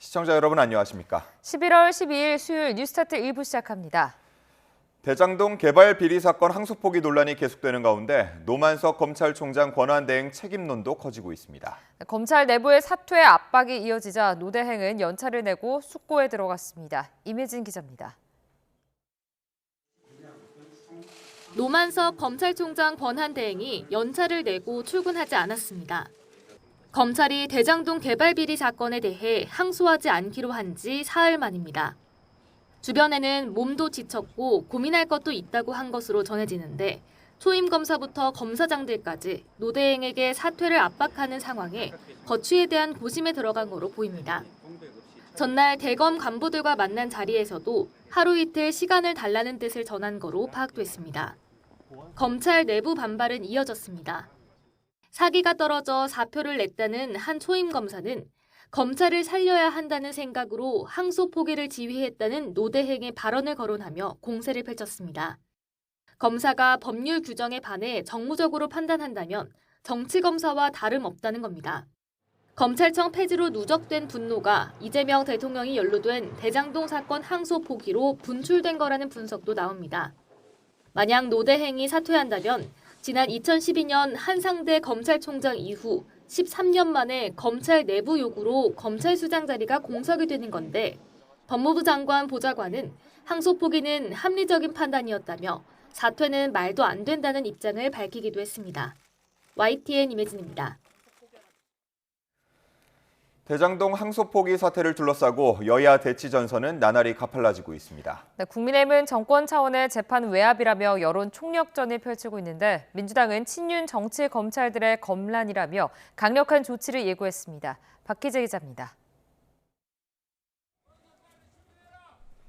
시청자 여러분 안녕하십니까? 11월 12일 수요일 뉴스타트 1부 시작합니다. 대장동 개발 비리 사건 항소포기 논란이 계속되는 가운데 노만석 검찰총장 권한대행 책임론도 커지고 있습니다. 검찰 내부의 사퇴 압박이 이어지자 노대행은 연차를 내고 숙고에 들어갔습니다. 임혜진 기자입니다. 노만석 검찰총장 권한대행이 연차를 내고 출근하지 않았습니다. 검찰이 대장동 개발 비리 사건에 대해 항소하지 않기로 한 지 사흘 만입니다. 주변에는 몸도 지쳤고 고민할 것도 있다고 한 것으로 전해지는데 초임 검사부터 검사장들까지 노대행에게 사퇴를 압박하는 상황에 거취에 대한 고심에 들어간 거로 보입니다. 전날 대검 간부들과 만난 자리에서도 하루 이틀 시간을 달라는 뜻을 전한 거로 파악됐습니다. 검찰 내부 반발은 이어졌습니다. 사기가 떨어져 사표를 냈다는 한 초임 검사는 검찰을 살려야 한다는 생각으로 항소 포기를 지휘했다는 노대행의 발언을 거론하며 공세를 펼쳤습니다. 검사가 법률 규정에 반해 정무적으로 판단한다면 정치검사와 다름없다는 겁니다. 검찰청 폐지로 누적된 분노가 이재명 대통령이 연루된 대장동 사건 항소 포기로 분출된 거라는 분석도 나옵니다. 만약 노대행이 사퇴한다면 지난 2012년 한상대 검찰총장 이후 13년 만에 검찰 내부 요구로 검찰수장 자리가 공석이 되는 건데 법무부 장관 보좌관은 항소 포기는 합리적인 판단이었다며 사퇴는 말도 안 된다는 입장을 밝히기도 했습니다. YTN 임혜진입니다. 대장동 항소포기 사태를 둘러싸고 여야 대치 전선은 나날이 가팔라지고 있습니다. 국민의힘은 정권 차원의 재판 외압이라며 여론 총력전을 펼치고 있는데 민주당은 친윤 정치 검찰들의 검란이라며 강력한 조치를 예고했습니다. 박희재 기자입니다.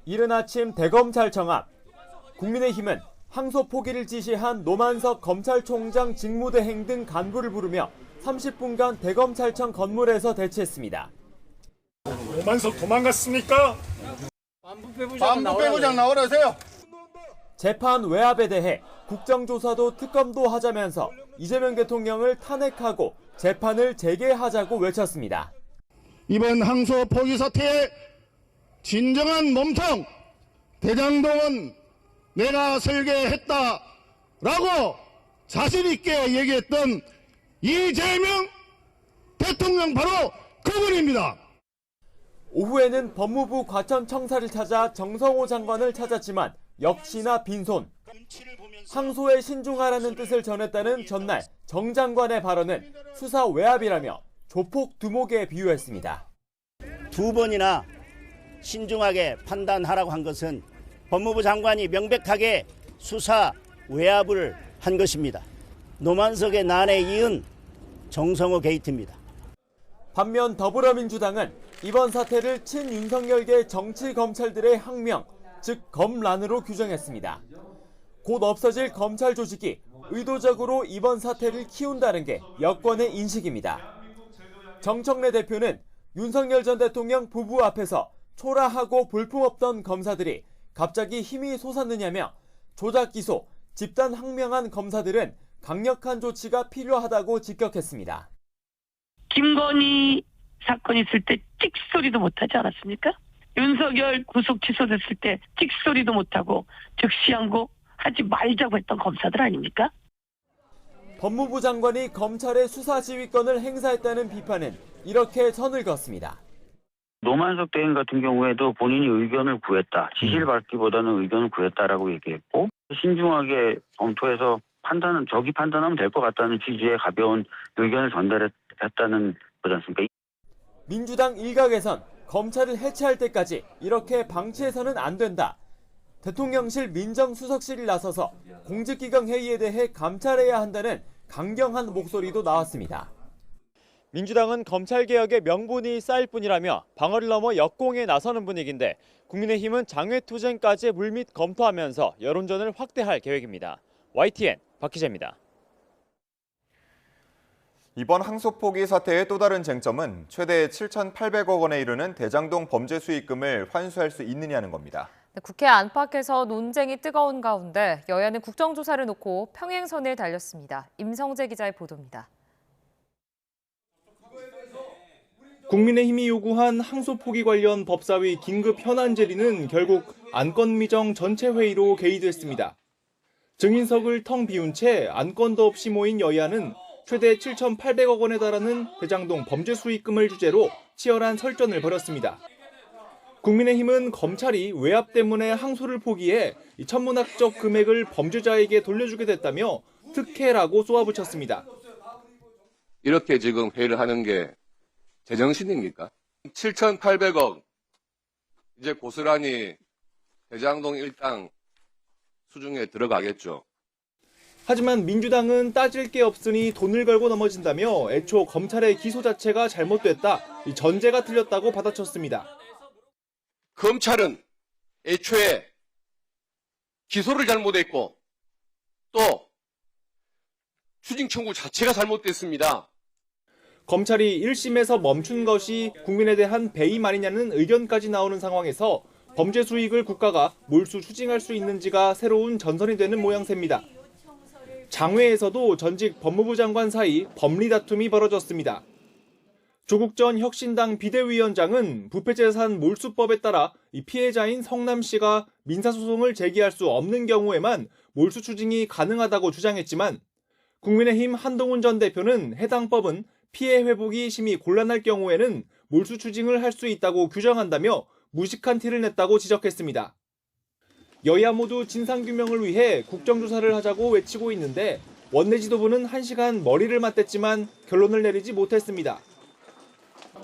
이른 아침 대검찰청 앞 국민의힘은 항소 포기를 지시한 노만석 검찰총장 직무대행 등 간부를 부르며 30분간 대검찰청 건물에서 대치했습니다. 노만석 도망갔습니까? 반부패부장 나오라세요. 재판 외압에 대해 국정조사도 특검도 하자면서 이재명 대통령을 탄핵하고 재판을 재개하자고 외쳤습니다. 이번 항소 포기 사태의 진정한 몸통 대장동은 내가 설계했다라고 자신 있게 얘기했던 이재명 대통령 바로 그분입니다. 오후에는 법무부 과천청사를 찾아 정성호 장관을 찾았지만 역시나 빈손. 항소에 신중하라는 뜻을 전했다는 전날 정 장관의 발언은 수사 외압이라며 조폭 두목에 비유했습니다. 두 번이나 신중하게 판단하라고 한 것은 법무부 장관이 명백하게 수사 외압을 한 것입니다. 노만석의 난에 이은 정성호 게이트입니다. 반면 더불어민주당은 이번 사태를 친윤석열계 정치검찰들의 항명, 즉 검란으로 규정했습니다. 곧 없어질 검찰 조직이 의도적으로 이번 사태를 키운다는 게 여권의 인식입니다. 정청래 대표는 윤석열 전 대통령 부부 앞에서 초라하고 볼품없던 검사들이 갑자기 힘이 솟았느냐며 조작 기소, 집단 항명한 검사들은 강력한 조치가 필요하다고 직격했습니다. 김건희 사건 있을 때 찍소리도 못하지 않았습니까? 윤석열 구속 취소됐을 때 찍소리도 못하고 즉시항고 하지 말자고 했던 검사들 아닙니까? 법무부 장관이 검찰의 수사 지휘권을 행사했다는 비판은 이렇게 선을 그었습니다. 노만석 대행 같은 경우에도 본인이 의견을 구했다. 지시를 받기보다는 의견을 구했다라고 얘기했고 신중하게 검토해서 저기 판단하면 될 것 같다는 취지의 가벼운 의견을 전달했다는 거지 않습니까? 민주당 일각에선 검찰을 해체할 때까지 이렇게 방치해서는 안 된다. 대통령실 민정수석실이 나서서 공직기강 회의에 대해 감찰해야 한다는 강경한 목소리도 나왔습니다. 민주당은 검찰개혁의 명분이 쌓일 뿐이라며 방어를 넘어 역공에 나서는 분위기인데 국민의힘은 장외투쟁까지 물밑 검토하면서 여론전을 확대할 계획입니다. YTN 박희재입니다. 이번 항소포기 사태의 또 다른 쟁점은 최대 7,800억 원에 이르는 대장동 범죄 수익금을 환수할 수 있느냐는 겁니다. 국회 안팎에서 논쟁이 뜨거운 가운데 여야는 국정조사를 놓고 평행선을 달렸습니다. 임성재 기자의 보도입니다. 국민의힘이 요구한 항소 포기 관련 법사위 긴급 현안 질의는 결국 안건 미정 전체 회의로 개의됐습니다. 증인석을 텅 비운 채 안건도 없이 모인 여야는 최대 7,800억 원에 달하는 대장동 범죄 수익금을 주제로 치열한 설전을 벌였습니다. 국민의힘은 검찰이 외압 때문에 항소를 포기해 천문학적 금액을 범죄자에게 돌려주게 됐다며 특혜라고 쏘아붙였습니다. 이렇게 지금 회의를 하는 게 제정신입니까? 7,800억 이제 고스란히 대장동 일당 수중에 들어가겠죠. 하지만 민주당은 따질 게 없으니 돈을 걸고 넘어진다며 애초 검찰의 기소 자체가 잘못됐다, 전제가 틀렸다고 받아쳤습니다. 검찰은 애초에 기소를 잘못했고 또 추징 청구 자체가 잘못됐습니다. 검찰이 1심에서 멈춘 것이 국민에 대한 배임 아니냐는 의견까지 나오는 상황에서 범죄 수익을 국가가 몰수 추징할 수 있는지가 새로운 전선이 되는 모양새입니다. 장외에서도 전직 법무부 장관 사이 법리 다툼이 벌어졌습니다. 조국 전 혁신당 비대위원장은 부패재산 몰수법에 따라 이 피해자인 성남 씨가 민사소송을 제기할 수 없는 경우에만 몰수 추징이 가능하다고 주장했지만 국민의힘 한동훈 전 대표는 해당 법은 피해 회복이 심히 곤란할 경우에는 몰수 추징을 할 수 있다고 규정한다며 무식한 티를 냈다고 지적했습니다. 여야 모두 진상규명을 위해 국정조사를 하자고 외치고 있는데 원내 지도부는 1시간 머리를 맞댔지만 결론을 내리지 못했습니다.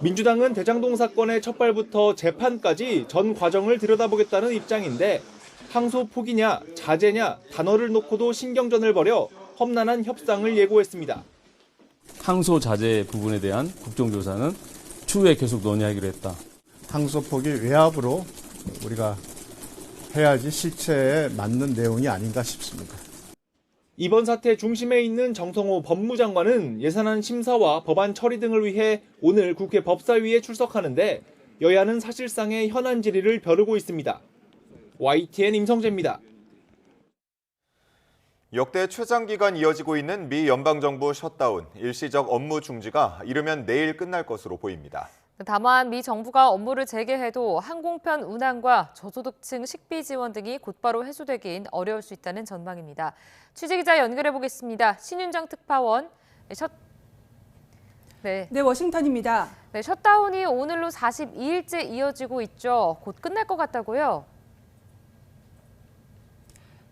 민주당은 대장동 사건의 첫발부터 재판까지 전 과정을 들여다보겠다는 입장인데 항소 포기냐 자제냐 단어를 놓고도 신경전을 벌여 험난한 협상을 예고했습니다. 항소 자제 부분에 대한 국정조사는 추후에 계속 논의하기로 했다. 항소 포기 외압으로 우리가 해야지 실체에 맞는 내용이 아닌가 싶습니다. 이번 사태 중심에 있는 정성호 법무장관은 예산안 심사와 법안 처리 등을 위해 오늘 국회 법사위에 출석하는데 여야는 사실상의 현안 질의를 벼르고 있습니다. YTN 임성재입니다. 역대 최장기간 이어지고 있는 미 연방정부 셧다운, 일시적 업무 중지가 이르면 내일 끝날 것으로 보입니다. 다만 미 정부가 업무를 재개해도 항공편 운항과 저소득층 식비 지원 등이 곧바로 해소되긴 어려울 수 있다는 전망입니다. 취재기자 연결해 보겠습니다. 신윤정 특파원. 네, 워싱턴입니다. 네, 셧다운이 오늘로 42일째 이어지고 있죠. 곧 끝날 것 같다고요?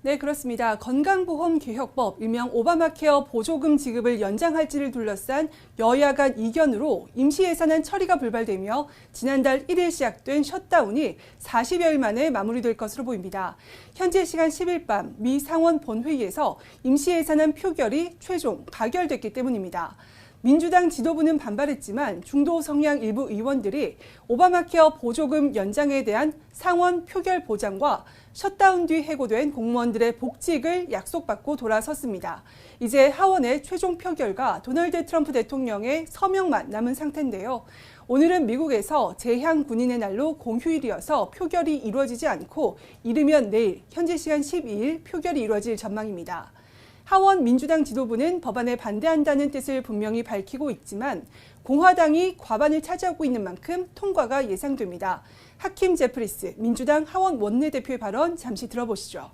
네, 그렇습니다. 건강보험개혁법, 일명 오바마케어 보조금 지급을 연장할지를 둘러싼 여야 간 이견으로 임시예산안 처리가 불발되며 지난달 1일 시작된 셧다운이 40여일 만에 마무리될 것으로 보입니다. 현재 시간 10일 밤 미 상원 본회의에서 임시예산안 표결이 최종 가결됐기 때문입니다. 민주당 지도부는 반발했지만 중도 성향 일부 의원들이 오바마케어 보조금 연장에 대한 상원 표결 보장과 셧다운 뒤 해고된 공무원들의 복직을 약속받고 돌아섰습니다. 이제 하원의 최종 표결과 도널드 트럼프 대통령의 서명만 남은 상태인데요. 오늘은 미국에서 재향 군인의 날로 공휴일이어서 표결이 이루어지지 않고 이르면 내일 현지 시간 12일 표결이 이루어질 전망입니다. 하원 민주당 지도부는 법안에 반대한다는 뜻을 분명히 밝히고 있지만 공화당이 과반을 차지하고 있는 만큼 통과가 예상됩니다. 하킴 제프리스 민주당 하원 원내대표의 발언 잠시 들어보시죠.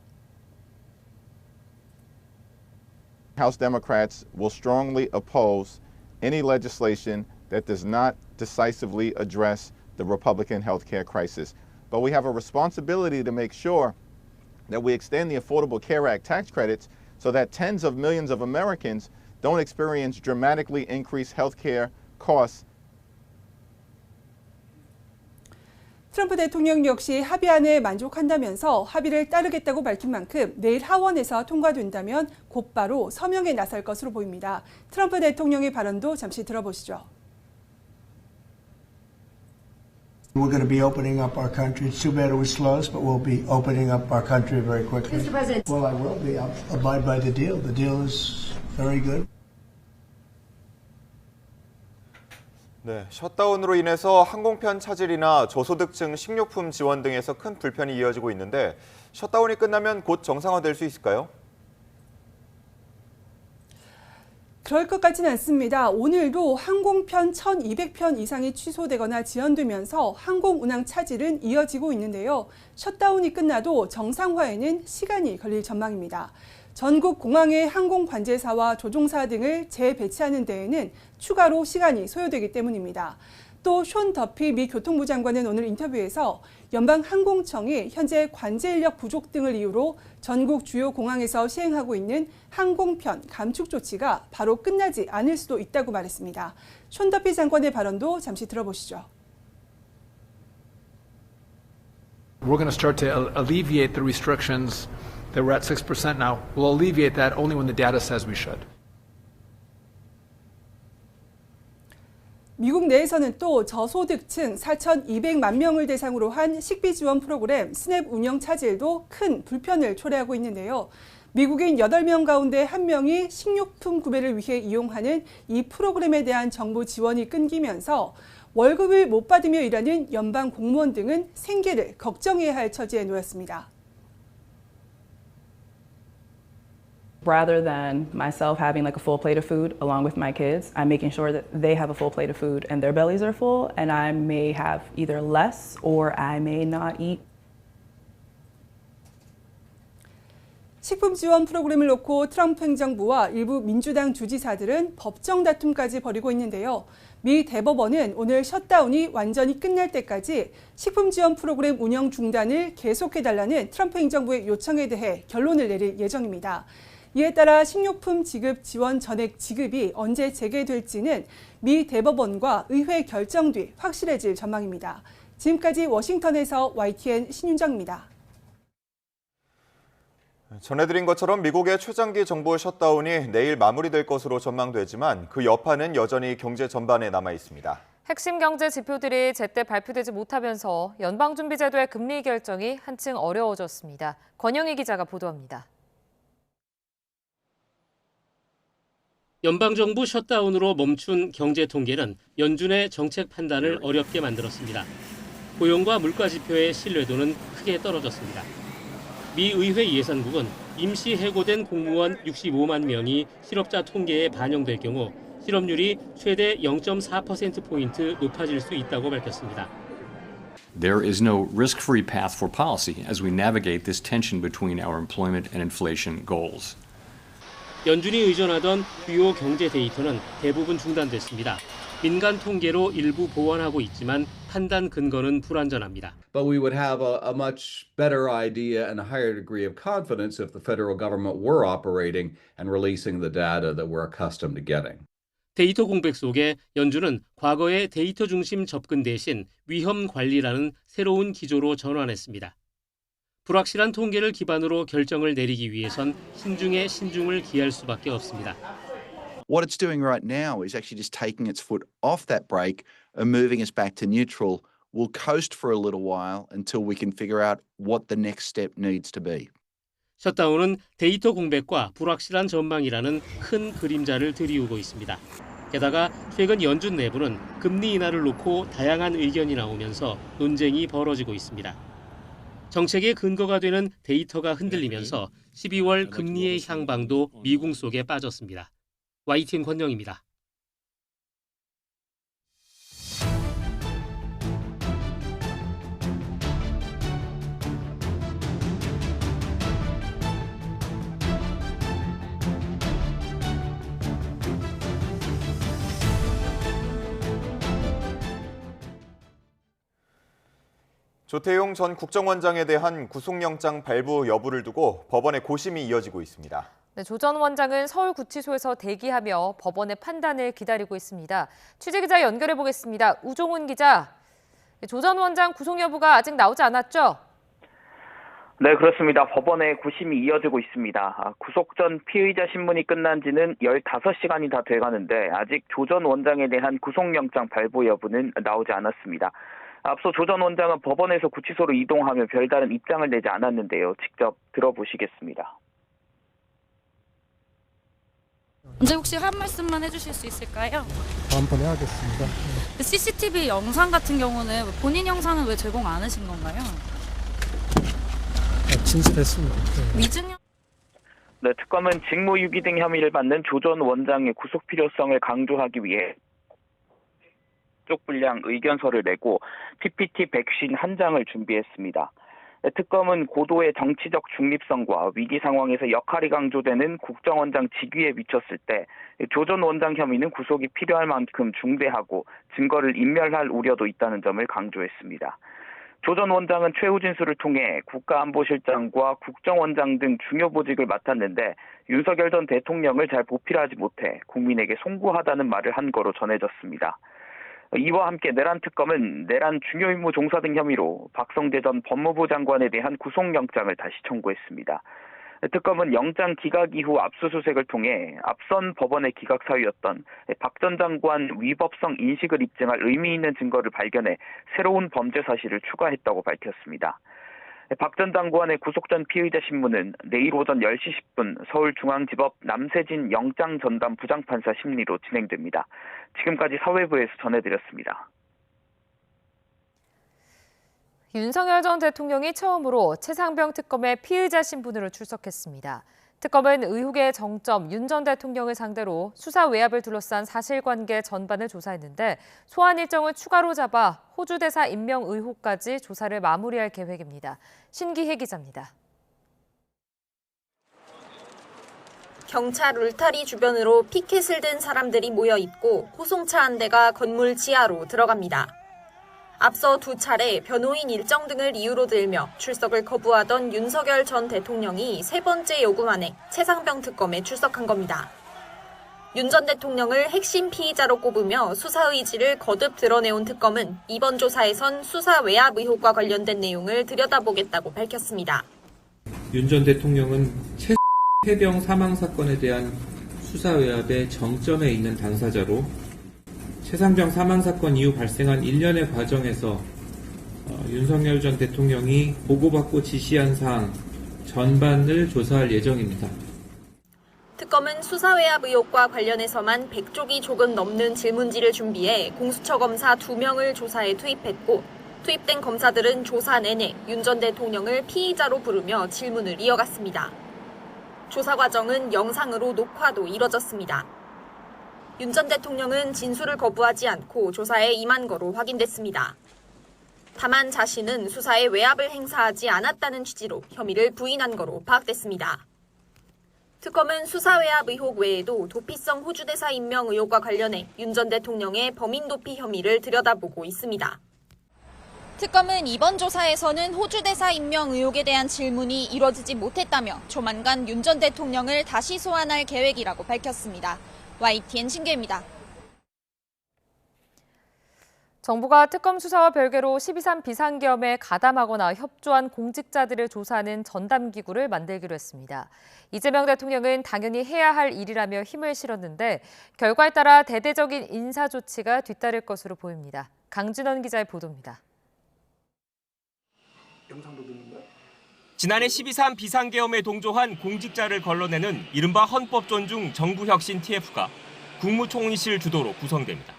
House Democrats will strongly oppose any legislation that does not decisively address the Republican health care crisis. But we have a responsibility to make sure that we extend the Affordable Care Act tax credits so that tens of millions of Americans don't experience dramatically increased health care costs. 트럼프 대통령 역시 합의안에 만족한다면서 합의를 따르겠다고 밝힌 만큼 내일 하원에서 통과된다면 곧바로 서명에 나설 것으로 보입니다. 트럼프 대통령의 발언도 잠시 들어보시죠. We're going to be opening up our country. It's too bad it was slow, but we'll be opening up our country very quickly. Mr. President. Well, I will be. I'll abide by the deal. The deal is very good. 네, 셧다운으로 인해서 항공편 차질이나 저소득층 식료품 지원 등에서 큰 불편이 이어지고 있는데 셧다운이 끝나면 곧 정상화될 수 있을까요? 그럴 것 같지는 않습니다. 오늘도 항공편 1,200편 이상이 취소되거나 지연되면서 항공 운항 차질은 이어지고 있는데요. 셧다운이 끝나도 정상화에는 시간이 걸릴 전망입니다. 전국 공항의 항공 관제사와 조종사 등을 재배치하는 데에는 추가로 시간이 소요되기 때문입니다. 또 숀 더피 미 교통부 장관은 오늘 인터뷰에서 연방항공청이 현재 관제 인력 부족 등을 이유로 전국 주요 공항에서 시행하고 있는 항공편 감축 조치가 바로 끝나지 않을 수도 있다고 말했습니다. 숀 더피 장관의 발언도 잠시 들어보시죠. We're going to start to alleviate the restrictions that we're at 6% now. We'll alleviate that only when the data says we should. 미국 내에서는 또 저소득층 4,200만 명을 대상으로 한 식비 지원 프로그램 스냅 운영 차질도 큰 불편을 초래하고 있는데요. 미국인 8명 가운데 1명이 식료품 구매를 위해 이용하는 이 프로그램에 대한 정부 지원이 끊기면서 월급을 못 받으며 일하는 연방 공무원 등은 생계를 걱정해야 할 처지에 놓였습니다. Rather than myself having like a full plate of food along with my kids, I'm making sure that they have a full plate of food and their bellies are full, and I may have either less or I may not eat. 식품 지원 프로그램을 놓고 트럼프 행정부와 일부 민주당 주지사들은 법정 다툼까지 벌이고 있는데요. 미 대법원은 오늘 셧다운이 완전히 끝날 때까지 식품 지원 프로그램 운영 중단을 계속해달라는 트럼프 행정부의 요청에 대해 결론을 내릴 예정입니다. 이에 따라 식료품 지급 지원 전액 지급이 언제 재개될지는 미 대법원과 의회 결정 뒤 확실해질 전망입니다. 지금까지 워싱턴에서 YTN 신윤정입니다. 전해드린 것처럼 미국의 최장기 정부 셧다운이 내일 마무리될 것으로 전망되지만 그 여파는 여전히 경제 전반에 남아 있습니다. 핵심 경제 지표들이 제때 발표되지 못하면서 연방준비제도의 금리 결정이 한층 어려워졌습니다. 권영희 기자가 보도합니다. 연방정부 셧다운으로 멈춘 경제 통계는 연준의 정책 판단을 어렵게 만들었습니다. 고용과 물가 지표의 신뢰도는 크게 떨어졌습니다. 미 의회 예산국은 임시 해고된 공무원 65만 명이 실업자 통계에 반영될 경우 실업률이 최대 0.4%포인트 높아질 수 있다고 밝혔습니다. There is no risk-free path for policy as we navigate this tension between our employment and inflation goals. 연준이 의존하던 주요 경제 데이터는 대부분 중단됐습니다. 민간 통계로 일부 보완하고 있지만 판단 근거는 불완전합니다. But we would have a much better idea and a higher degree of confidence if the federal government were operating and releasing the data that we're accustomed to getting. 데이터 공백 속에 연준은 과거의 데이터 중심 접근 대신 위험 관리라는 새로운 기조로 전환했습니다. 불확실한 통계를 기반으로 결정을 내리기 위해선 신중에 신중을 기할 수밖에 없습니다. What it's doing right now is actually just taking its foot off that brake and moving us back to neutral. We'll coast for a little while until we can figure out what the next step needs to be. 셧다운은 데이터 공백과 불확실한 전망이라는 큰 그림자를 들이우고 있습니다. 게다가 최근 연준 내부는 금리 인하를 놓고 다양한 의견이 나오면서 논쟁이 벌어지고 있습니다. 정책의 근거가 되는 데이터가 흔들리면서 12월 금리의 향방도 미궁 속에 빠졌습니다. YTN 권영입니다. 조태용 전 국정원장에 대한 구속영장 발부 여부를 두고 법원의 고심이 이어지고 있습니다. 네, 조 전 원장은 서울구치소에서 대기하며 법원의 판단을 기다리고 있습니다. 취재기자 연결해 보겠습니다. 우종훈 기자, 조 전 원장 구속 여부가 아직 나오지 않았죠? 네, 그렇습니다. 법원의 고심이 이어지고 있습니다. 구속 전 피의자 신문이 끝난 지는 15시간이 다 돼가는데 아직 조 전 원장에 대한 구속영장 발부 여부는 나오지 않았습니다. 앞서 조 전 원장은 법원에서 구치소로 이동하며 별다른 입장을 내지 않았는데요. 직접 들어보시겠습니다. 언제 혹시 한 말씀만 해주실 수 있을까요? 다음번에 하겠습니다. CCTV 영상 같은 경우는 본인 영상은 왜 제공 안 하신 건가요? 진술했습니다. 미증 네, 특검은 직무유기 등 혐의를 받는 조 전 원장의 구속 필요성을 강조하기 위해 쪽 분량 의견서를 내고 PPT 151장을 준비했습니다. 네, 특검은 고도의 정치적 중립성과 위기 상황에서 역할이 강조되는 국정원장 직위에 미쳤을 때 조 전 원장 혐의는 구속이 필요할 만큼 중대하고 증거를 인멸할 우려도 있다는 점을 강조했습니다. 조 전 원장은 최후 진술을 통해 국가안보실장과 국정원장 등 중요 보직을 맡았는데 윤석열 전 대통령을 잘 보필하지 못해 국민에게 송구하다는 말을 한 거로 전해졌습니다. 이와 함께 내란 특검은 내란 중요 임무 종사 등 혐의로 박성재 전 법무부 장관에 대한 구속영장을 다시 청구했습니다. 특검은 영장 기각 이후 압수수색을 통해 앞선 법원의 기각 사유였던 박 전 장관 위법성 인식을 입증할 의미 있는 증거를 발견해 새로운 범죄 사실을 추가했다고 밝혔습니다. 박 전 장관의 구속 전 피의자 신문은 내일 오전 10시 10분 서울중앙지법 남세진 영장전담 부장판사 심리로 진행됩니다. 지금까지 사회부에서 전해드렸습니다. 윤석열 전 대통령이 처음으로 최상병 특검의 피의자 신분으로 출석했습니다. 특검은 의혹의 정점 윤 전 대통령을 상대로 수사 외압을 둘러싼 사실관계 전반을 조사했는데 소환 일정을 추가로 잡아 호주 대사 임명 의혹까지 조사를 마무리할 계획입니다. 신기혜 기자입니다. 경찰 울타리 주변으로 피켓을 든 사람들이 모여 있고 호송차 한 대가 건물 지하로 들어갑니다. 앞서 두 차례 변호인 일정 등을 이유로 들며 출석을 거부하던 윤석열 전 대통령이 세 번째 요구만에 최상병 특검에 출석한 겁니다. 윤 전 대통령을 핵심 피의자로 꼽으며 수사 의지를 거듭 드러내온 특검은 이번 조사에선 수사 외압 의혹과 관련된 내용을 들여다보겠다고 밝혔습니다. 윤 전 대통령은 최병 사망 사건에 대한 수사 외압의 정점에 있는 당사자로 최상병 사망 사건 이후 발생한 일련의 과정에서 윤석열 전 대통령이 보고받고 지시한 사항 전반을 조사할 예정입니다. 특검은 수사 외압 의혹과 관련해서만 100쪽이 조금 넘는 질문지를 준비해 공수처 검사 2명을 조사에 투입했고 투입된 검사들은 조사 내내 윤 전 대통령을 피의자로 부르며 질문을 이어갔습니다. 조사 과정은 영상으로 녹화도 이뤄졌습니다. 윤 전 대통령은 진술을 거부하지 않고 조사에 임한 거로 확인됐습니다. 다만 자신은 수사에 외압을 행사하지 않았다는 취지로 혐의를 부인한 거로 파악됐습니다. 특검은 수사 외압 의혹 외에도 도피성 호주 대사 임명 의혹과 관련해 윤 전 대통령의 범인 도피 혐의를 들여다보고 있습니다. 특검은 이번 조사에서는 호주 대사 임명 의혹에 대한 질문이 이뤄지지 못했다며 조만간 윤 전 대통령을 다시 소환할 계획이라고 밝혔습니다. YTN 신기혜입니다. 정부가 특검 수사와 별개로 12.3 비상계엄에 가담하거나 협조한 공직자들을 조사하는 전담기구를 만들기로 했습니다. 이재명 대통령은 당연히 해야 할 일이라며 힘을 실었는데 결과에 따라 대대적인 인사 조치가 뒤따를 것으로 보입니다. 강진원 기자의 보도입니다. 지난해 12.3 비상계엄에 동조한 공직자를 걸러내는 이른바 헌법존중 정부혁신 TF가 국무총리실 주도로 구성됩니다.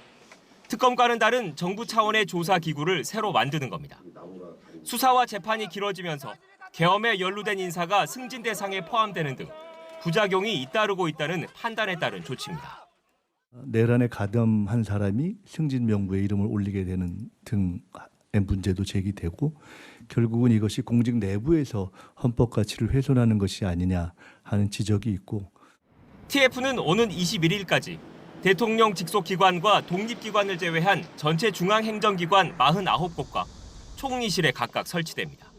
특검과는 다른 정부 차원의 조사기구를 새로 만드는 겁니다. 수사와 재판이 길어지면서 계엄에 연루된 인사가 승진 대상에 포함되는 등 부작용이 잇따르고 있다는 판단에 따른 조치입니다. 내란에 가담한 사람이 승진 명부에 이름을 올리게 되는 등의 문제도 제기되고 결국은 이것이 공직 내부에서 헌법 가치를 훼손하는 것이 아니냐 하는 지적이 있고 TF는 오는 21일까지 대통령 직속 기관과 독립기관을 제외한 전체 중앙행정기관 49곳과 총리실에 각각 설치됩니다.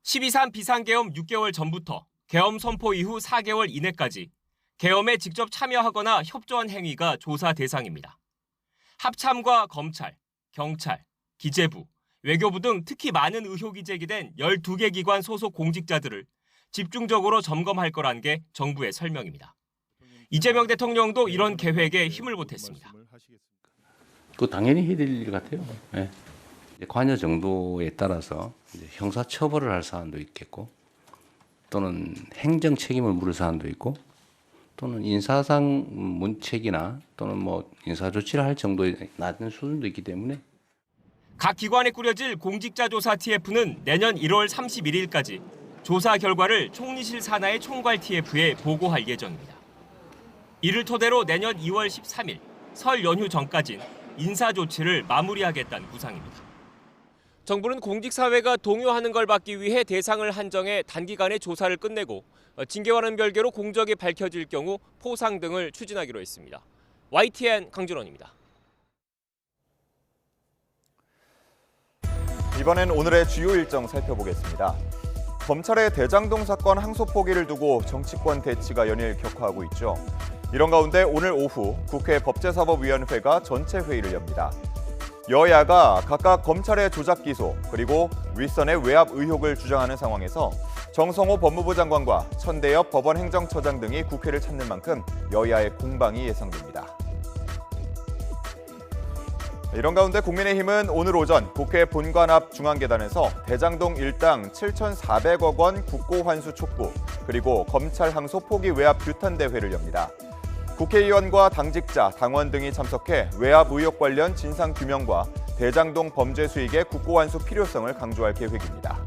12.3 비상계엄 6개월 전부터 계엄 선포 이후 4개월 이내까지 계엄에 직접 참여하거나 협조한 행위가 조사 대상입니다. 합참과 검찰, 경찰, 기재부, 외교부 등 특히 많은 의혹이 제기된 12개 기관 소속 공직자들을 집중적으로 점검할 거란 게 정부의 설명입니다. 이재명 대통령도 이런 계획에 힘을 보탰습니다. 그 당연히 해야 될 일 같아요. 네. 관여 정도에 따라서 이제 형사 처벌을 할 사안도 있겠고 또는 행정 책임을 물을 사안도 있고 또는 인사상 문책이나 또는 뭐 인사 조치를 할 정도의 낮은 수준도 있기 때문에 각 기관에 꾸려질 공직자조사 TF는 내년 1월 31일까지 조사 결과를 총리실 산하의 총괄 TF에 보고할 예정입니다. 이를 토대로 내년 2월 13일 설 연휴 전까진 인사 조치를 마무리하겠다는 구상입니다. 정부는 공직사회가 동요하는 걸 막기 위해 대상을 한정해 단기간에 조사를 끝내고 징계와는 별개로 공적이 밝혀질 경우 포상 등을 추진하기로 했습니다. YTN 강준원입니다. 이번엔 오늘의 주요 일정 살펴보겠습니다. 검찰의 대장동 사건 항소 포기를 두고 정치권 대치가 연일 격화하고 있죠. 이런 가운데 오늘 오후 국회 법제사법위원회가 전체 회의를 엽니다. 여야가 각각 검찰의 조작 기소 그리고 윗선의 외압 의혹을 주장하는 상황에서 정성호 법무부 장관과 천대엽 법원 행정처장 등이 국회를 찾는 만큼 여야의 공방이 예상됩니다. 이런 가운데 국민의힘은 오늘 오전 국회 본관 앞 중앙계단에서 대장동 일당 7,400억 원 국고환수 촉구 그리고 검찰 항소 포기 외압 규탄 대회를 엽니다. 국회의원과 당직자, 당원 등이 참석해 외압 의혹 관련 진상 규명과 대장동 범죄 수익의 국고환수 필요성을 강조할 계획입니다.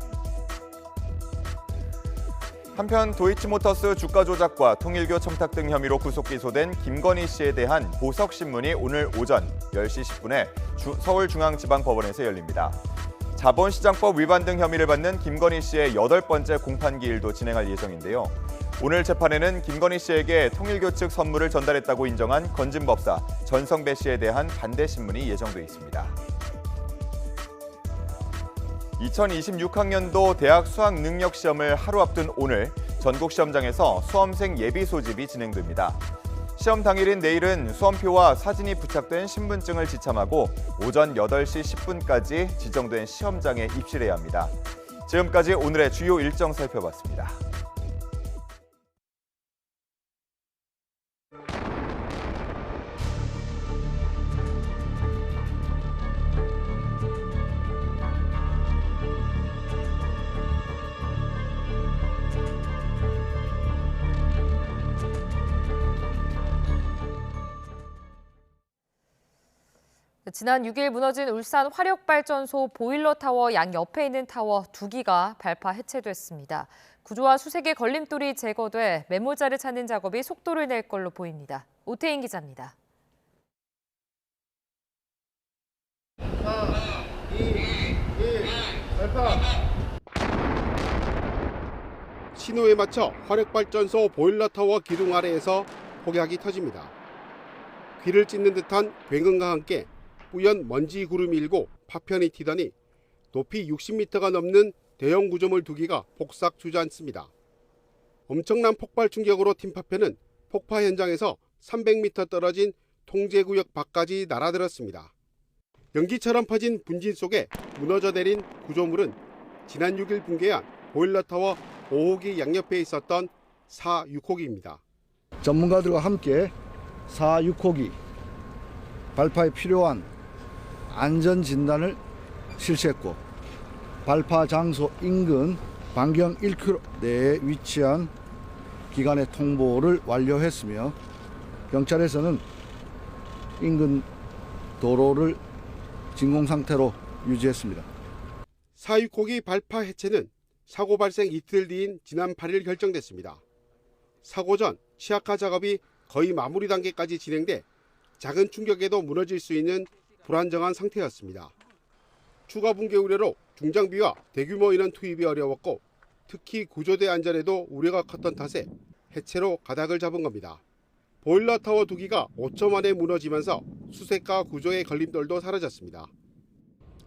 한편 도이치모터스 주가 조작과 통일교 청탁 등 혐의로 구속 기소된 김건희 씨에 대한 보석신문이 오늘 오전 10시 10분에 서울중앙지방법원에서 열립니다. 자본시장법 위반 등 혐의를 받는 김건희 씨의 8번째 공판기일도 진행할 예정인데요. 오늘 재판에는 김건희 씨에게 통일교 측 선물을 전달했다고 인정한 건진법사 전성배 씨에 대한 반대 신문이 예정돼 있습니다. 2026학년도 대학 수학능력시험을 하루 앞둔 오늘 전국 시험장에서 수험생 예비 소집이 진행됩니다. 시험 당일인 내일은 수험표와 사진이 부착된 신분증을 지참하고 오전 8시 10분까지 지정된 시험장에 입실해야 합니다. 지금까지 오늘의 주요 일정 살펴봤습니다. 지난 6일 무너진 울산 화력발전소 보일러타워 양옆에 있는 타워 2기가 발파 해체됐습니다. 구조와 수색의 걸림돌이 제거돼 매몰자를 찾는 작업이 속도를 낼 걸로 보입니다. 오태인 기자입니다. 3, 2, 1, 발파! 신호에 맞춰 화력발전소 보일러타워 기둥 아래에서 폭약이 터집니다. 귀를 찢는 듯한 굉음과 함께 뿌연 먼지 구름이 일고 파편이 튀더니 높이 60m가 넘는 대형 구조물 2기가 폭삭 주저앉습니다. 엄청난 폭발 충격으로 튄 파편은 폭파 현장에서 300m 떨어진 통제구역 밖까지 날아들었습니다. 연기처럼 퍼진 분진 속에 무너져 내린 구조물은 지난 6일 붕괴한 보일러타워 5호기 양옆에 있었던 4, 6호기입니다. 전문가들과 함께 4, 6호기 발파에 필요한 안전 진단을 실시했고 발파 장소 인근 반경 1km 내에 위치한 기관의 통보를 완료했으며 경찰에서는 인근 도로를 진공 상태로 유지했습니다. 4, 6호기 발파 해체는 사고 발생 이틀 뒤인 지난 8일 결정됐습니다. 사고 전 취약화 작업이 거의 마무리 단계까지 진행돼 작은 충격에도 무너질 수 있는 불안정한 상태였습니다. 추가 붕괴 우려로 중장비와 대규모 인원 투입이 어려웠고 특히 구조대 안전에도 우려가 컸던 탓에 해체로 가닥을 잡은 겁니다. 보일러타워 2기가 5초 만에 무너지면서 수색과 구조의 걸림돌도 사라졌습니다.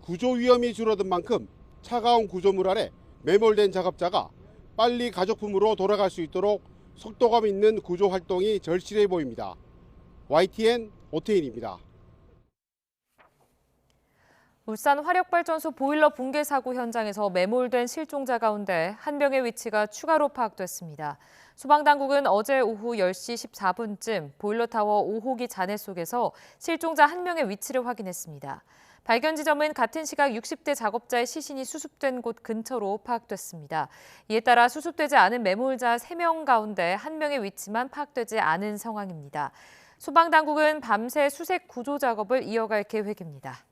구조 위험이 줄어든 만큼 차가운 구조물 아래 매몰된 작업자가 빨리 가족품으로 돌아갈 수 있도록 속도감 있는 구조 활동이 절실해 보입니다. YTN 오태인입니다. 울산 화력발전소 보일러 붕괴 사고 현장에서 매몰된 실종자 가운데 한 명의 위치가 추가로 파악됐습니다. 소방당국은 어제 오후 10시 14분쯤 보일러타워 5호기 잔해 속에서 실종자 한 명의 위치를 확인했습니다. 발견 지점은 같은 시각 60대 작업자의 시신이 수습된 곳 근처로 파악됐습니다. 이에 따라 수습되지 않은 매몰자 3명 가운데 한 명의 위치만 파악되지 않은 상황입니다. 소방당국은 밤새 수색 구조 작업을 이어갈 계획입니다.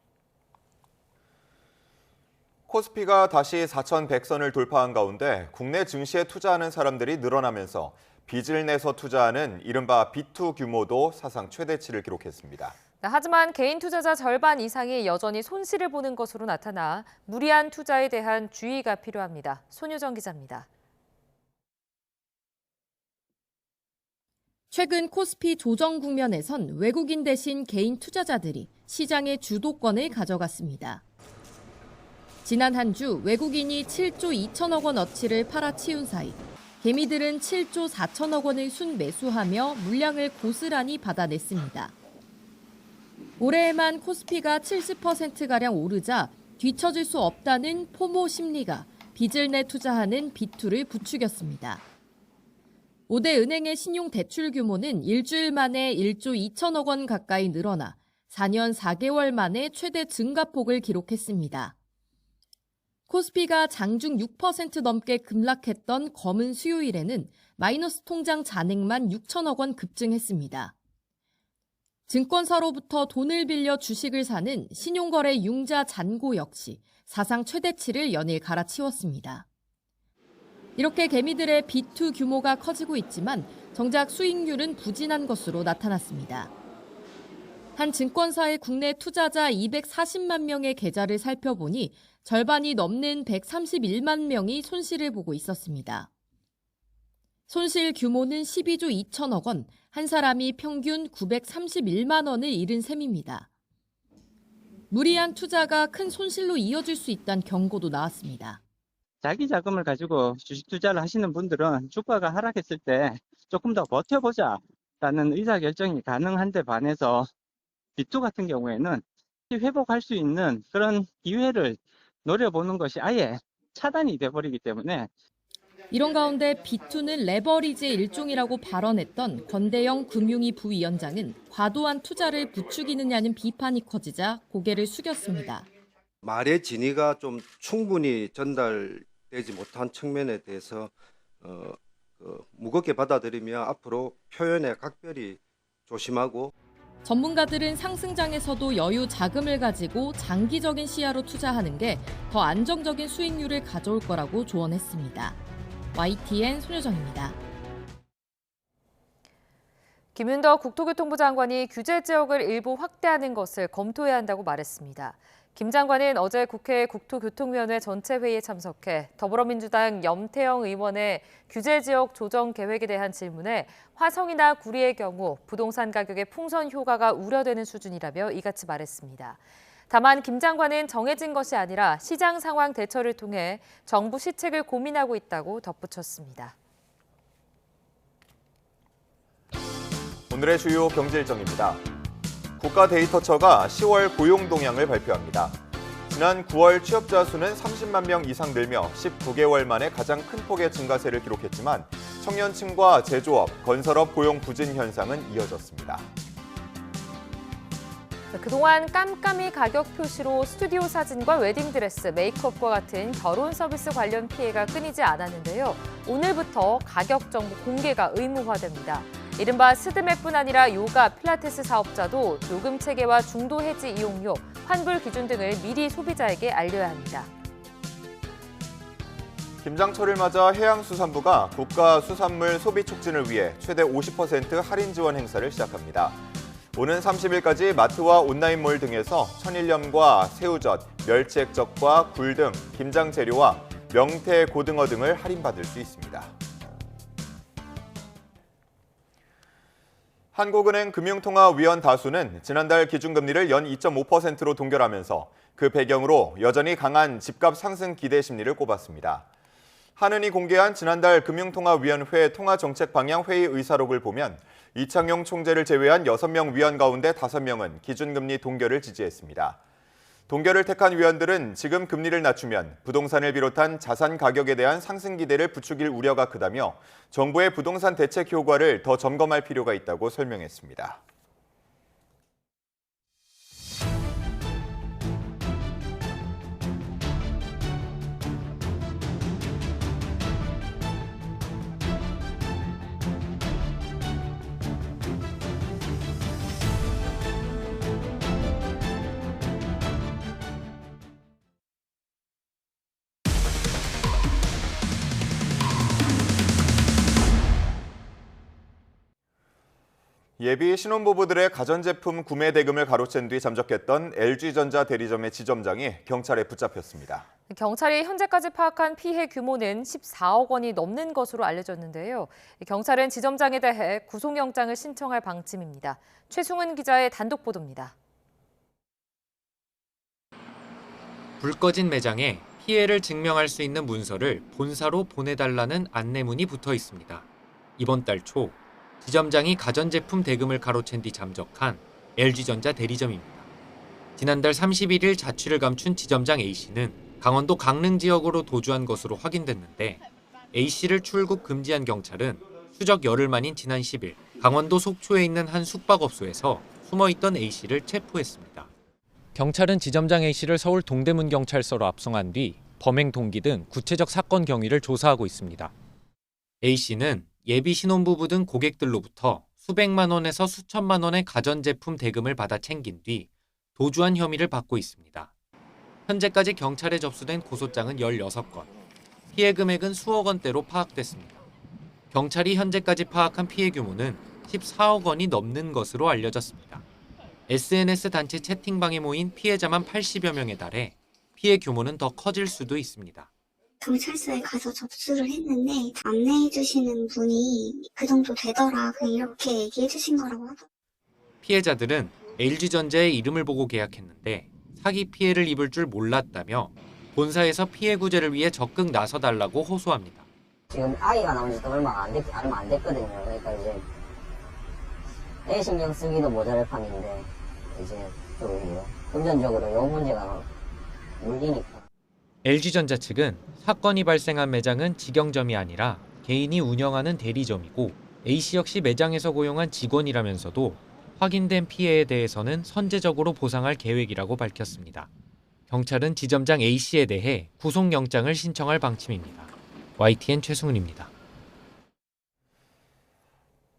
코스피가 다시 4,100선을 돌파한 가운데 국내 증시에 투자하는 사람들이 늘어나면서 빚을 내서 투자하는 이른바 B2 규모도 사상 최대치를 기록했습니다. 하지만 개인 투자자 절반 이상이 여전히 손실을 보는 것으로 나타나 무리한 투자에 대한 주의가 필요합니다. 손유정 기자입니다. 최근 코스피 조정 국면에선 외국인 대신 개인 투자자들이 시장의 주도권을 가져갔습니다. 지난 한 주 외국인이 7조 2천억 원 어치를 팔아치운 사이 개미들은 7조 4천억 원을 순매수하며 물량을 고스란히 받아냈습니다. 올해에만 코스피가 70%가량 오르자 뒤처질 수 없다는 포모 심리가 빚을 내 투자하는 B2를 부추겼습니다. 5대 은행의 신용 대출 규모는 일주일 만에 1조 2천억 원 가까이 늘어나 4년 4개월 만에 최대 증가폭을 기록했습니다. 코스피가 장중 6% 넘게 급락했던 검은 수요일에는 마이너스 통장 잔액만 6천억 원 급증했습니다. 증권사로부터 돈을 빌려 주식을 사는 신용거래 융자 잔고 역시 사상 최대치를 연일 갈아치웠습니다. 이렇게 개미들의 B2 규모가 커지고 있지만 정작 수익률은 부진한 것으로 나타났습니다. 한 증권사의 국내 투자자 240만 명의 계좌를 살펴보니 절반이 넘는 131만 명이 손실을 보고 있었습니다. 손실 규모는 12조 2천억 원, 한 사람이 평균 931만 원을 잃은 셈입니다. 무리한 투자가 큰 손실로 이어질 수 있다는 경고도 나왔습니다. 자기 자금을 가지고 주식 투자를 하시는 분들은 주가가 하락했을 때 조금 더 버텨보자라는 의사결정이 가능한데 반해서 B2 같은 경우에는 회복할 수 있는 그런 기회를 노려보는 것이 아예 차단이 돼버리기 때문에 이런 가운데 B2는 레버리지의 일종이라고 발언했던 권대영 금융위 부위원장은 과도한 투자를 부추기느냐는 비판이 커지자 고개를 숙였습니다. 말의 진위가 좀 충분히 전달되지 못한 측면에 대해서 무겁게 받아들이며 앞으로 표현에 각별히 조심하고 전문가들은 상승장에서도 여유 자금을 가지고 장기적인 시야로 투자하는 게 더 안정적인 수익률을 가져올 거라고 조언했습니다. YTN 손효정입니다. 김윤덕 국토교통부 장관이 규제 지역을 일부 확대하는 것을 검토해야 한다고 말했습니다. 김 장관은 어제 국회 국토교통위원회 전체 회의에 참석해 더불어민주당 염태영 의원의 규제 지역 조정 계획에 대한 질문에 화성이나 구리의 경우 부동산 가격의 풍선 효과가 우려되는 수준이라며 이같이 말했습니다. 다만 김 장관은 정해진 것이 아니라 시장 상황 대처를 통해 정부 시책을 고민하고 있다고 덧붙였습니다. 오늘의 주요 경제 일정입니다. 국가데이터처가 10월 고용 동향을 발표합니다. 지난 9월 취업자 수는 30만 명 이상 늘며 19개월 만에 가장 큰 폭의 증가세를 기록했지만 청년층과 제조업, 건설업 고용 부진 현상은 이어졌습니다. 그동안 깜깜이 가격 표시로 스튜디오 사진과 웨딩드레스, 메이크업과 같은 결혼 서비스 관련 피해가 끊이지 않았는데요. 오늘부터 가격 정보 공개가 의무화됩니다. 이른바 스드메뿐 아니라 요가, 필라테스 사업자도 요금 체계와 중도 해지 이용료, 환불 기준 등을 미리 소비자에게 알려야 합니다. 김장철을 맞아 해양수산부가 국가수산물 소비 촉진을 위해 최대 50% 할인 지원 행사를 시작합니다. 오는 30일까지 마트와 온라인몰 등에서 천일염과 새우젓, 멸치액젓과 굴 등 김장 재료와 명태, 고등어 등을 할인받을 수 있습니다. 한국은행 금융통화위원 다수는 지난달 기준금리를 연 2.5%로 동결하면서 그 배경으로 여전히 강한 집값 상승 기대 심리를 꼽았습니다. 한은이 공개한 지난달 금융통화위원회 통화정책 방향 회의 의사록을 보면 이창용 총재를 제외한 6명 위원 가운데 5명은 기준금리 동결을 지지했습니다. 동결을 택한 위원들은 지금 금리를 낮추면 부동산을 비롯한 자산 가격에 대한 상승 기대를 부추길 우려가 크다며 정부의 부동산 대책 효과를 더 점검할 필요가 있다고 설명했습니다. 예비 신혼부부들의 가전제품 구매 대금을 가로챈 뒤 잠적했던 LG전자 대리점의 지점장이 경찰에 붙잡혔습니다. 경찰이 현재까지 파악한 피해 규모는 14억 원이 넘는 것으로 알려졌는데요. 경찰은 지점장에 대해 구속영장을 신청할 방침입니다. 최승훈 기자의 단독 보도입니다. 불 꺼진 매장에 피해를 증명할 수 있는 문서를 본사로 보내달라는 안내문이 붙어 있습니다. 이번 달 초 지점장이 가전제품 대금을 가로챈 뒤 잠적한 LG전자 대리점입니다. 지난달 31일 자취를 감춘 지점장 A씨는 강원도 강릉 지역으로 도주한 것으로 확인됐는데 A씨를 출국 금지한 경찰은 추적 열흘 만인 지난 10일 강원도 속초에 있는 한 숙박업소에서 숨어있던 A씨를 체포했습니다. 경찰은 지점장 A씨를 서울 동대문 경찰서로 압송한 뒤 범행 동기 등 구체적 사건 경위를 조사하고 있습니다. A씨는 예비 신혼부부 등 고객들로부터 수백만 원에서 수천만 원의 가전제품 대금을 받아 챙긴 뒤 도주한 혐의를 받고 있습니다. 현재까지 경찰에 접수된 고소장은 16건, 피해 금액은 수억 원대로 파악됐습니다. 경찰이 현재까지 파악한 피해 규모는 14억 원이 넘는 것으로 알려졌습니다. SNS 단체 채팅방에 모인 피해자만 80여 명에 달해 피해 규모는 더 커질 수도 있습니다. 경찰서에 가서 접수를 했는데 안내해 주시는 분이 그 정도 되더라 이렇게 얘기해 주신 거라고 하더라고요. 피해자들은 LG전자의 이름을 보고 계약했는데 사기 피해를 입을 줄 몰랐다며 본사에서 피해 구제를 위해 적극 나서달라고 호소합니다. 지금 아이가 나온 지도 얼마 안 됐거든요. 그러니까 이제 애 신경 쓰기도 모자랄 판인데 이제 좀 금전적으로 요 문제가 물리니까. LG전자 측은 사건이 발생한 매장은 직영점이 아니라 개인이 운영하는 대리점이고 A씨 역시 매장에서 고용한 직원이라면서도 확인된 피해에 대해서는 선제적으로 보상할 계획이라고 밝혔습니다. 경찰은 지점장 A씨에 대해 구속영장을 신청할 방침입니다. YTN 최승훈입니다.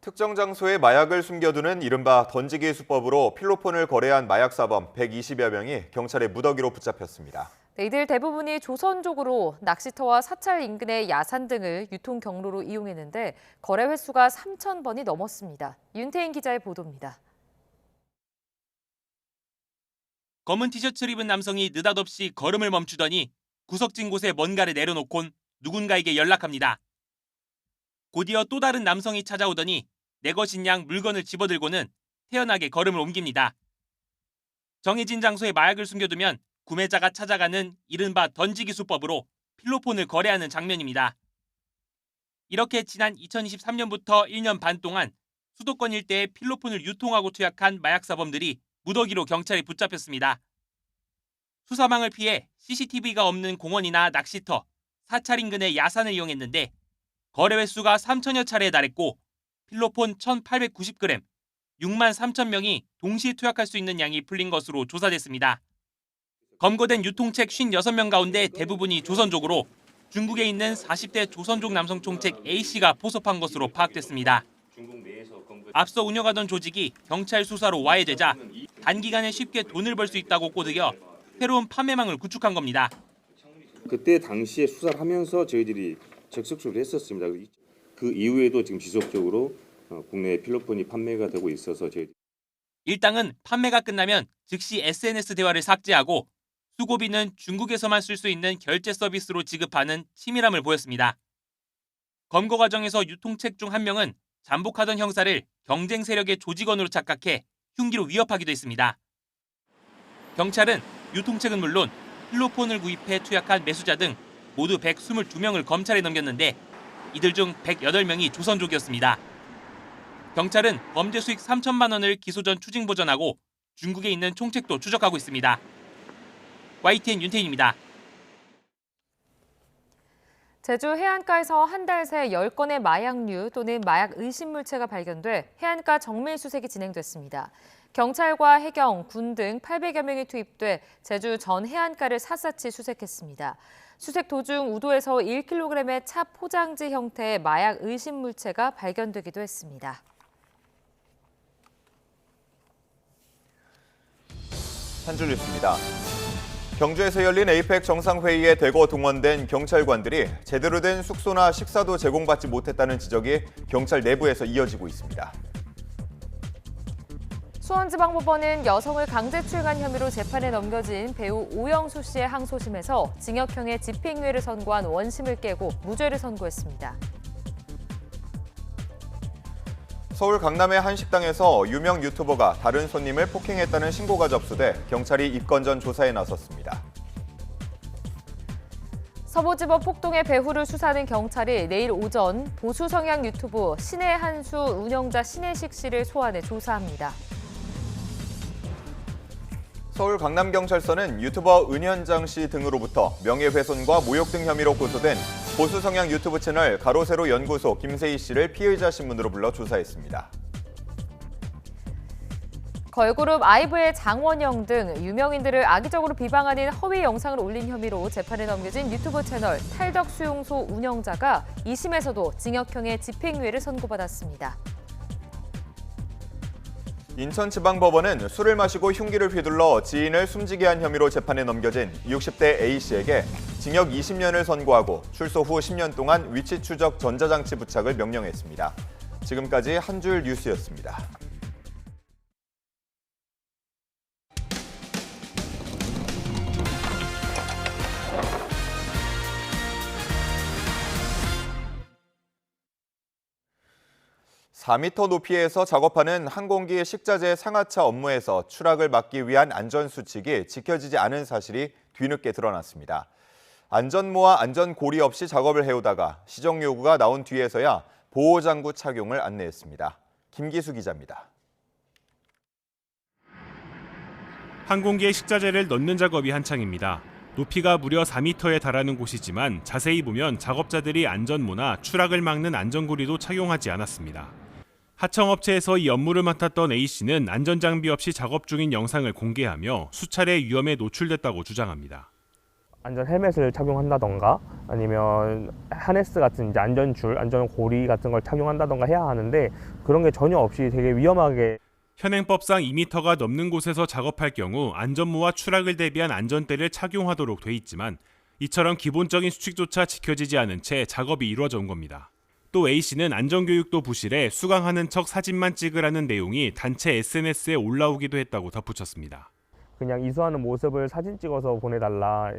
특정 장소에 마약을 숨겨두는 이른바 던지기 수법으로 필로폰을 거래한 마약사범 120여 명이 경찰의 무더기로 붙잡혔습니다. 이들 대부분이 조선족으로 낚시터와 사찰 인근의 야산 등을 유통 경로로 이용했는데 거래 횟수가 3,000번이 넘었습니다. 윤태인 기자의 보도입니다. 검은 티셔츠를 입은 남성이 느닷없이 걸음을 멈추더니 구석진 곳에 뭔가를 내려놓곤 누군가에게 연락합니다. 곧이어 또 다른 남성이 찾아오더니 내 것인 양 물건을 집어들고는 태연하게 걸음을 옮깁니다. 정해진 장소에 마약을 숨겨두면 구매자가 찾아가는 이른바 던지기 수법으로 필로폰을 거래하는 장면입니다. 이렇게 지난 2023년부터 1년 반 동안 수도권 일대에 필로폰을 유통하고 투약한 마약사범들이 무더기로 경찰에 붙잡혔습니다. 수사망을 피해 CCTV가 없는 공원이나 낚시터, 사찰 인근의 야산을 이용했는데 거래 횟수가 3천여 차례에 달했고 필로폰 1,890g, 6만 3천 명이 동시에 투약할 수 있는 양이 풀린 것으로 조사됐습니다. 검거된 유통책 56명 가운데 대부분이 조선족으로 중국에 있는 40대 조선족 남성 총책 A씨가 포섭한 것으로 파악됐습니다. 앞서 운영하던 조직이 경찰 수사로 와해되자 단기간에 쉽게 돈을 벌 수 있다고 꼬드겨 새로운 판매망을 구축한 겁니다. 그때 당시에 수사를 하면서 저희들이 적극적으로 했었습니다. 그 이후에도 지금 지속적으로 국내에 필로폰이 판매가 되고 있어서 일당은 판매가 끝나면 즉시 SNS 대화를 삭제하고 수고비는 중국에서만 쓸 수 있는 결제 서비스로 지급하는 치밀함을 보였습니다. 검거 과정에서 유통책 중 한 명은 잠복하던 형사를 경쟁 세력의 조직원으로 착각해 흉기로 위협하기도 했습니다. 경찰은 유통책은 물론 필로폰을 구입해 투약한 매수자 등 모두 122명을 검찰에 넘겼는데 이들 중 108명이 조선족이었습니다. 경찰은 범죄 수익 3천만 원을 기소 전 추징 보전하고 중국에 있는 총책도 추적하고 있습니다. YTN 윤태인입니다. 제주 해안가에서 한 달 새 10건의 마약류 또는 마약 의심 물체가 발견돼 해안가 정밀 수색이 진행됐습니다. 경찰과 해경, 군 등 800여 명이 투입돼 제주 전 해안가를 샅샅이 수색했습니다. 수색 도중 우도에서 1kg의 차 포장지 형태의 마약 의심 물체가 발견되기도 했습니다. 한 줄 뉴스입니다. 경주에서 열린 에이펙 정상회의에 대거 동원된 경찰관들이 제대로 된 숙소나 식사도 제공받지 못했다는 지적이 경찰 내부에서 이어지고 있습니다. 수원지방법원은 여성을 강제추행한 혐의로 재판에 넘겨진 배우 오영수 씨의 항소심에서 징역형의 집행유예를 선고한 원심을 깨고 무죄를 선고했습니다. 서울 강남의 한 식당에서 유명 유튜버가 다른 손님을 폭행했다는 신고가 접수돼 경찰이 입건 전 조사에 나섰습니다. 서부지법 폭동의 배후를 수사하는 경찰이 내일 오전 보수 성향 유튜브 신의 한수 운영자 신혜식 씨를 소환해 조사합니다. 서울 강남경찰서는 유튜버 은현장 씨 등으로부터 명예훼손과 모욕 등 혐의로 고소된 보수 성향 유튜브 채널 가로세로 연구소 김세희 씨를 피의자 신문으로 불러 조사했습니다. 걸그룹 아이브의 장원영 등 유명인들을 악의적으로 비방하는 허위 영상을 올린 혐의로 재판에 넘겨진 유튜브 채널 탈덕수용소 운영자가 2심에서도 징역형의 집행유예를 선고받았습니다. 인천지방법원은 술을 마시고 흉기를 휘둘러 지인을 숨지게 한 혐의로 재판에 넘겨진 60대 A씨에게 징역 20년을 선고하고 출소 후 10년 동안 위치 추적 전자장치 부착을 명령했습니다. 지금까지 한 줄 뉴스였습니다. (4m) 높이에서 작업하는 항공기 식자재 상하차 업무에서 추락을 막기 위한 안전수칙이 지켜지지 않은 사실이 뒤늦게 드러났습니다. 안전모와 안전고리 없이 작업을 해오다가 시정 요구가 나온 뒤에서야 보호장구 착용을 안내했습니다. 김기수 기자입니다. 항공기에 식자재를 넣는 작업이 한창입니다. 높이가 무려 4m에 달하는 곳이지만 자세히 보면 작업자들이 안전모나 추락을 막는 안전고리도 착용하지 않았습니다. 하청업체에서 이 업무를 맡았던 A씨는 안전장비 없이 작업 중인 영상을 공개하며 수차례 위험에 노출됐다고 주장합니다. 안전 헬멧을 착용한다던가 아니면 하네스 같은 이제 안전줄, 안전고리 같은 걸 착용한다던가 해야 하는데 그런 게 전혀 없이 되게 위험하게. 현행법상 2m가 넘는 곳에서 작업할 경우 안전모와 추락을 대비한 안전대를 착용하도록 돼 있지만 이처럼 기본적인 수칙조차 지켜지지 않은 채 작업이 이루어져 온 겁니다. 또 A씨는 안전교육도 부실해 수강하는 척 사진만 찍으라는 내용이 단체 SNS에 올라오기도 했다고 덧붙였습니다. 그냥 이수하는 모습을 사진 찍어서 보내달라,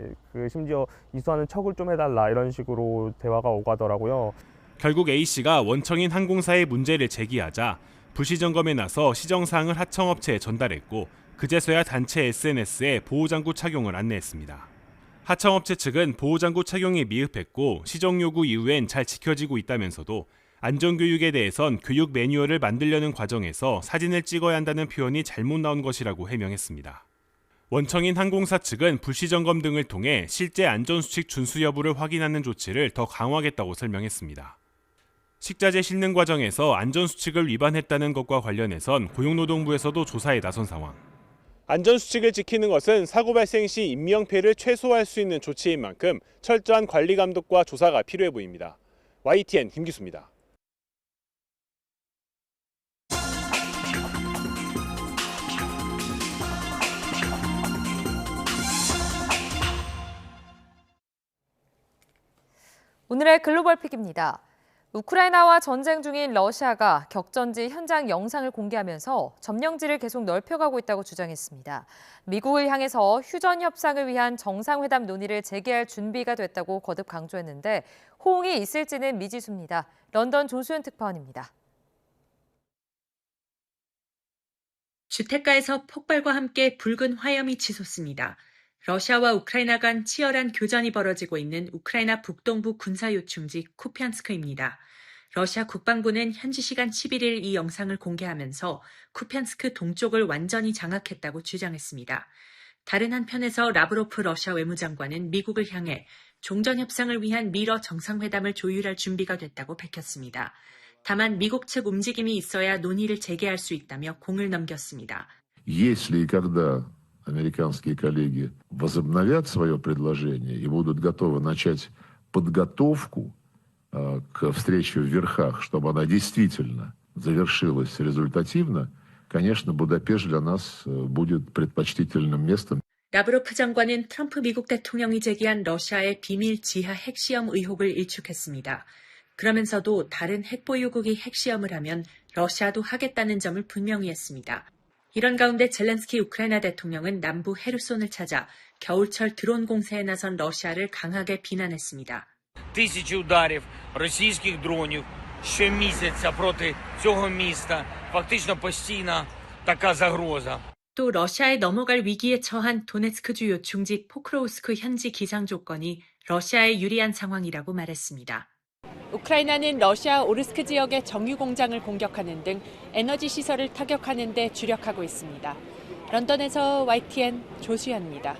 심지어 이수하는 척을 좀 해달라 이런 식으로 대화가 오가더라고요. 결국 A씨가 원청인 항공사에 문제를 제기하자 불시점검에 나서 시정사항을 하청업체에 전달했고 그제서야 단체 SNS에 보호장구 착용을 안내했습니다. 하청업체 측은 보호장구 착용이 미흡했고 시정 요구 이후엔 잘 지켜지고 있다면서도 안전교육에 대해선 교육 매뉴얼을 만들려는 과정에서 사진을 찍어야 한다는 표현이 잘못 나온 것이라고 해명했습니다. 원청인 항공사 측은 불시점검 등을 통해 실제 안전수칙 준수 여부를 확인하는 조치를 더 강화하겠다고 설명했습니다. 식자재 싣는 과정에서 안전수칙을 위반했다는 것과 관련해선 고용노동부에서도 조사에 나선 상황. 안전수칙을 지키는 것은 사고 발생 시 인명피해를 최소화할 수 있는 조치인 만큼 철저한 관리 감독과 조사가 필요해 보입니다. YTN 김기수입니다. 오늘의 글로벌 픽입니다. 우크라이나와 전쟁 중인 러시아가 격전지 현장 영상을 공개하면서 점령지를 계속 넓혀가고 있다고 주장했습니다. 미국을 향해서 휴전 협상을 위한 정상회담 논의를 재개할 준비가 됐다고 거듭 강조했는데 호응이 있을지는 미지수입니다. 런던 조수연 특파원입니다. 주택가에서 폭발과 함께 붉은 화염이 치솟습니다. 러시아와 우크라이나 간 치열한 교전이 벌어지고 있는 우크라이나 북동부 군사요충지 쿠피안스크입니다. 러시아 국방부는 현지 시간 11일 이 영상을 공개하면서 쿠피안스크 동쪽을 완전히 장악했다고 주장했습니다. 다른 한편에서 라브로프 러시아 외무장관은 미국을 향해 종전 협상을 위한 미러 정상회담을 조율할 준비가 됐다고 밝혔습니다. 다만 미국 측 움직임이 있어야 논의를 재개할 수 있다며 공을 넘겼습니다. Американские коллеги возобновят свое предложение и будут готовы начать подготовку к встрече в верхах, чтобы она действительно завершилась результативно, конечно, Будапешт для нас будет предпочтительным местом. 라브로프 장관은 트럼프 미국 대통령이 제기한 러시아의 비밀 지하 핵시험 의혹을 일축했습니다. 그러면서도 다른 핵보유국이 핵시험을 하면 러시아도 하겠다는 점을 분명히 했습니다. 이런 가운데 젤렌스키 우크라이나 대통령은 남부 헤르손을 찾아 겨울철 드론 공세에 나선 러시아를 강하게 비난했습니다. Тисячі ударів російських дронів щомісяця проти цього міста. Фактично постійна така загроза. 또 러시아에 넘어갈 위기에 처한 도네츠크주 요충지 포크로우스크 현지 기상 조건이 러시아에 유리한 상황이라고 말했습니다. 우크라이나는 러시아 오르스크 지역의 정유 공장을 공격하는 등 에너지 시설을 타격하는 데 주력하고 있습니다. 런던에서 YTN 조수연입니다.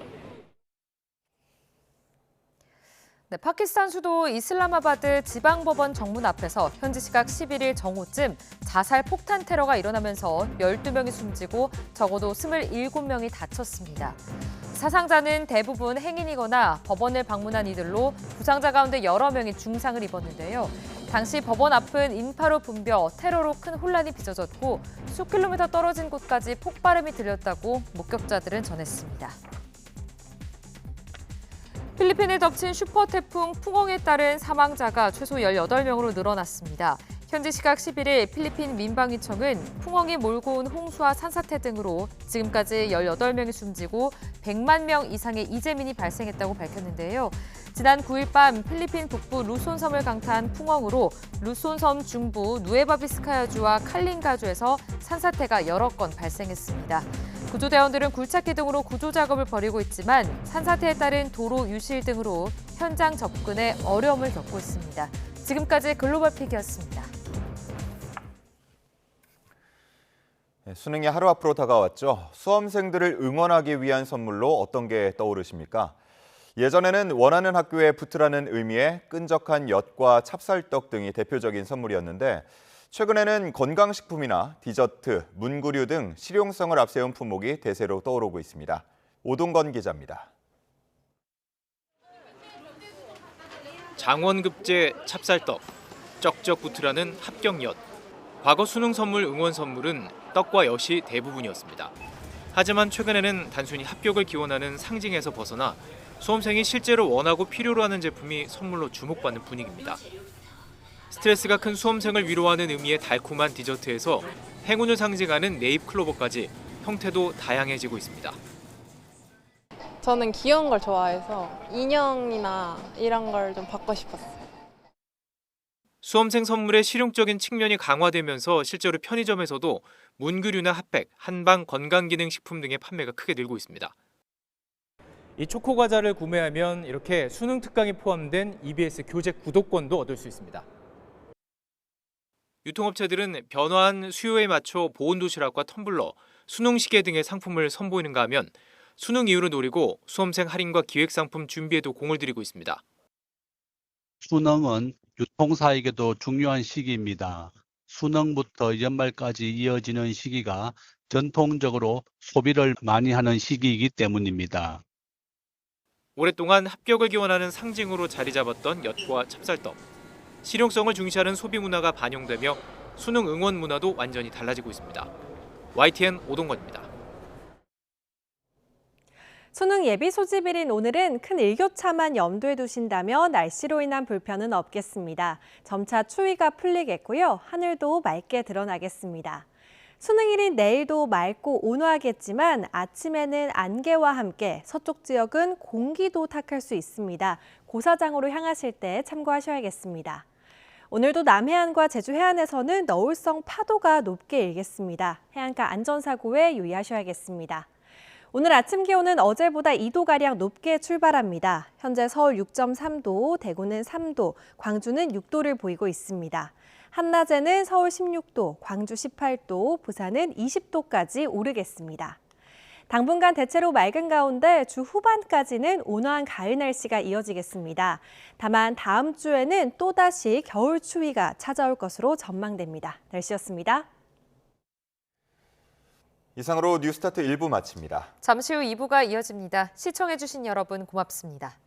네, 파키스탄 수도 이슬라마바드 지방법원 정문 앞에서 현지 시각 11일 정오쯤 자살 폭탄 테러가 일어나면서 12명이 숨지고 적어도 27명이 다쳤습니다. 사상자는 대부분 행인이거나 법원을 방문한 이들로 부상자 가운데 여러 명이 중상을 입었는데요. 당시 법원 앞은 인파로 붐벼 테러로 큰 혼란이 빚어졌고 수 킬로미터 떨어진 곳까지 폭발음이 들렸다고 목격자들은 전했습니다. 필리핀을 덮친 슈퍼 태풍 풍엉에 따른 사망자가 최소 18명으로 늘어났습니다. 현지 시각 11일 필리핀 민방위청은 풍엉이 몰고 온 홍수와 산사태 등으로 지금까지 18명이 숨지고 100만 명 이상의 이재민이 발생했다고 밝혔는데요. 지난 9일 밤 필리핀 북부 루손섬을 강타한 풍엉으로 루손섬 중부 누에바비스카야주와 칼린가주에서 산사태가 여러 건 발생했습니다. 구조대원들은 굴착기 등으로 구조 작업을 벌이고 있지만 산사태에 따른 도로 유실 등으로 현장 접근에 어려움을 겪고 있습니다. 지금까지 글로벌 픽이었습니다. 수능이 하루 앞으로 다가왔죠. 수험생들을 응원하기 위한 선물로 어떤 게 떠오르십니까? 예전에는 원하는 학교에 붙으라는 의미의 끈적한 엿과 찹쌀떡 등이 대표적인 선물이었는데 최근에는 건강식품이나 디저트, 문구류 등 실용성을 앞세운 품목이 대세로 떠오르고 있습니다. 오동건 기자입니다. 장원급제 찹쌀떡, 쩍쩍 붙으라는 합격엿. 과거 수능 선물 응원 선물은 떡과 엿이 대부분이었습니다. 하지만 최근에는 단순히 합격을 기원하는 상징에서 벗어나 수험생이 실제로 원하고 필요로 하는 제품이 선물로 주목받는 분위기입니다. 스트레스가 큰 수험생을 위로하는 의미의 달콤한 디저트에서 행운을 상징하는 네잎 클로버까지 형태도 다양해지고 있습니다. 저는 귀여운 걸 좋아해서 인형이나 이런 걸 좀 받고 싶었어요. 수험생 선물의 실용적인 측면이 강화되면서 실제로 편의점에서도 문구류나 핫팩, 한방 건강기능식품 등의 판매가 크게 늘고 있습니다. 이 초코 과자를 구매하면 이렇게 수능 특강이 포함된 EBS 교재 구독권도 얻을 수 있습니다. 유통업체들은 변화한 수요에 맞춰 보온도시락과 텀블러, 수능 시계 등의 상품을 선보이는가 하면 수능 이후를 노리고 수험생 할인과 기획상품 준비에도 공을 들이고 있습니다. 수능은 유통사에게도 중요한 시기입니다. 수능부터 연말까지 이어지는 시기가 전통적으로 소비를 많이 하는 시기이기 때문입니다. 오랫동안 합격을 기원하는 상징으로 자리 잡았던 엿과 찹쌀떡. 실용성을 중시하는 소비 문화가 반영되며 수능 응원 문화도 완전히 달라지고 있습니다. YTN 오동건입니다. 수능 예비 소집일인 오늘은 큰 일교차만 염두에 두신다면 날씨로 인한 불편은 없겠습니다. 점차 추위가 풀리겠고요. 하늘도 맑게 드러나겠습니다. 수능일인 내일도 맑고 온화하겠지만 아침에는 안개와 함께 서쪽 지역은 공기도 탁할 수 있습니다. 고사장으로 향하실 때 참고하셔야겠습니다. 오늘도 남해안과 제주 해안에서는 너울성 파도가 높게 일겠습니다. 해안가 안전사고에 유의하셔야겠습니다. 오늘 아침 기온은 어제보다 2도가량 높게 출발합니다. 현재 서울 6.3도, 대구는 3도, 광주는 6도를 보이고 있습니다. 한낮에는 서울 16도, 광주 18도, 부산은 20도까지 오르겠습니다. 당분간 대체로 맑은 가운데 주 후반까지는 온화한 가을 날씨가 이어지겠습니다. 다만 다음 주에는 또다시 겨울 추위가 찾아올 것으로 전망됩니다. 날씨였습니다. 이상으로 뉴스타트 1부 마칩니다. 잠시 후 2부가 이어집니다. 시청해주신 여러분 고맙습니다.